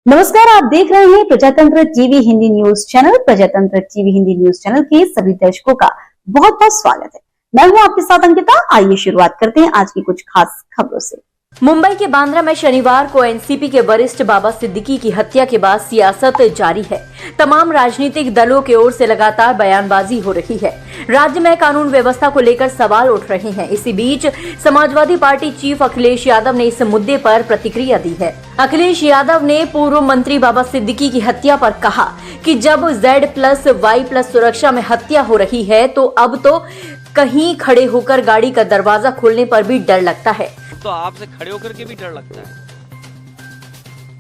नमस्कार, आप देख रहे हैं प्रजातंत्र टीवी हिंदी न्यूज चैनल। प्रजातंत्र टीवी हिंदी न्यूज चैनल के सभी दर्शकों का बहुत बहुत स्वागत है। मैं हूं आपके साथ अंकिता। आइए शुरुआत करते हैं आज की कुछ खास खबरों से। मुंबई के बांद्रा में शनिवार को एनसीपी के वरिष्ठ बाबा सिद्दीकी की हत्या के बाद सियासत जारी है। तमाम राजनीतिक दलों की ओर से लगातार बयानबाजी हो रही है। राज्य में कानून व्यवस्था को लेकर सवाल उठ रहे हैं। इसी बीच समाजवादी पार्टी चीफ अखिलेश यादव ने इस मुद्दे पर प्रतिक्रिया दी है। अखिलेश यादव ने पूर्व मंत्री बाबा सिद्दीकी की हत्या पर कहा कि जब Z+Y+ सुरक्षा में हत्या हो रही है तो अब तो कहीं खड़े होकर गाड़ी का दरवाजा खोलने पर भी डर लगता है। तो आपसे खड़े होकर के भी डर लगता है,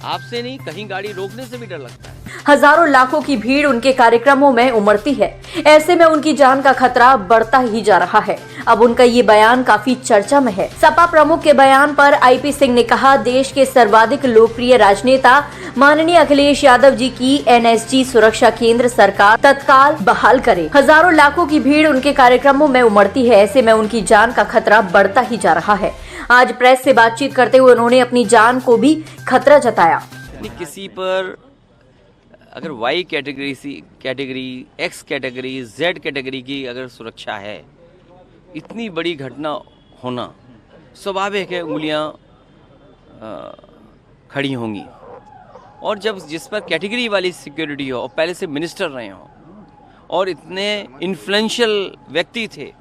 आपसे नहीं कहीं गाड़ी रोकने से भी डर लगता है। हजारों लाखों की भीड़ उनके कार्यक्रमों में उमड़ती है। ऐसे में उनकी जान का खतरा बढ़ता ही जा रहा है। अब उनका ये बयान काफी चर्चा में है। सपा प्रमुख के बयान पर आईपी सिंह ने कहा, देश के सर्वाधिक लोकप्रिय राजनेता माननीय अखिलेश यादव जी की एनएसजी सुरक्षा केंद्र सरकार तत्काल बहाल करे। हजारों लाखों की भीड़ उनके कार्यक्रमों में उमड़ती है। ऐसे में उनकी जान का खतरा बढ़ता ही जा रहा है। आज प्रेस से बातचीत करते हुए उन्होंने अपनी जान को भी खतरा जताया। किसी पर अगर Y category, C category, X category, Z category की अगर सुरक्षा है, इतनी बड़ी घटना होना स्वाभाविक है, उंगलियां खड़ी होंगी। और जब जिस पर कैटेगरी वाली सिक्योरिटी हो और पहले से मिनिस्टर रहे हो और इतने इन्फ्लुएंशियल व्यक्ति थे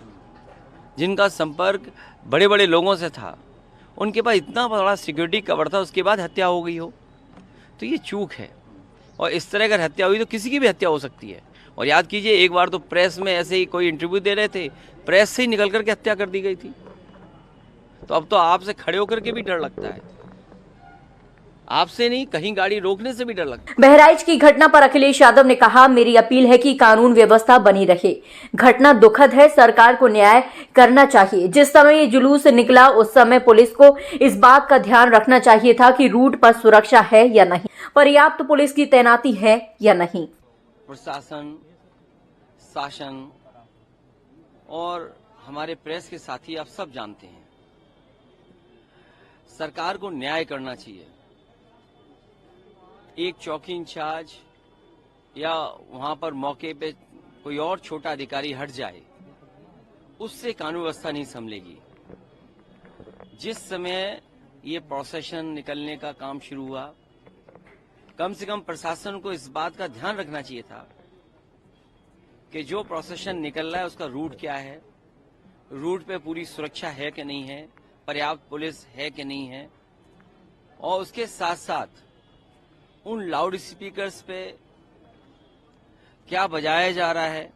जिनका संपर्क बड़े बड़े लोगों से था, उनके पास इतना बड़ा सिक्योरिटी कवर था, उसके बाद हत्या हो गई हो तो ये चूक है। और इस तरह अगर हत्या हुई तो किसी की भी हत्या हो सकती है। और याद कीजिए, एक बार तो प्रेस में ऐसे ही कोई इंटरव्यू दे रहे थे, प्रेस से ही निकल करके हत्या कर दी गई थी। तो अब तो आपसे खड़े होकर के भी डर लगता है, आपसे नहीं कहीं गाड़ी रोकने से भी डर लगता है। बहराइच की घटना पर अखिलेश यादव ने कहा, मेरी अपील है कि कानून व्यवस्था बनी रहे। घटना दुखद है, सरकार को न्याय करना चाहिए। जिस समय ये जुलूस निकला उस समय पुलिस को इस बात का ध्यान रखना चाहिए था कि रूट पर सुरक्षा है या नहीं, पर्याप्त पुलिस की तैनाती है या नहीं। प्रशासन, शासन और हमारे प्रेस के साथी आप सब जानते हैं, सरकार को न्याय करना चाहिए। एक चौकी इंचार्ज या वहां पर मौके पे कोई और छोटा अधिकारी हट जाए, उससे कानून व्यवस्था नहीं संभलेगी। जिस समय ये प्रोसेशन निकलने का काम शुरू हुआ, कम से कम प्रशासन को इस बात का ध्यान रखना चाहिए था कि जो प्रोसेशन निकल रहा है उसका रूट क्या है, रूट पे पूरी सुरक्षा है कि नहीं है, पर्याप्त पुलिस है कि नहीं है। और उसके साथ साथ उन लाउड स्पीकर्स पे क्या बजाया जा रहा है,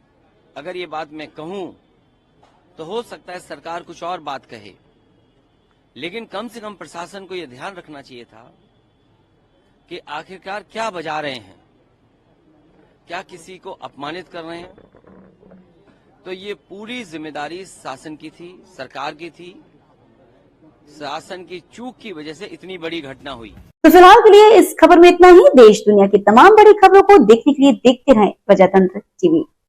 अगर ये बात मैं कहूं तो हो सकता है सरकार कुछ और बात कहे, लेकिन कम से कम प्रशासन को यह ध्यान रखना चाहिए था कि आखिरकार क्या बजा रहे हैं, क्या किसी को अपमानित कर रहे हैं। तो ये पूरी जिम्मेदारी शासन की थी, सरकार की थी। शासन की चूक की वजह से इतनी बड़ी घटना हुई। तो फिलहाल के लिए इस खबर में इतना ही। देश दुनिया की तमाम बड़ी खबरों को देखने के लिए देखते रहें प्रजातंत्र टीवी।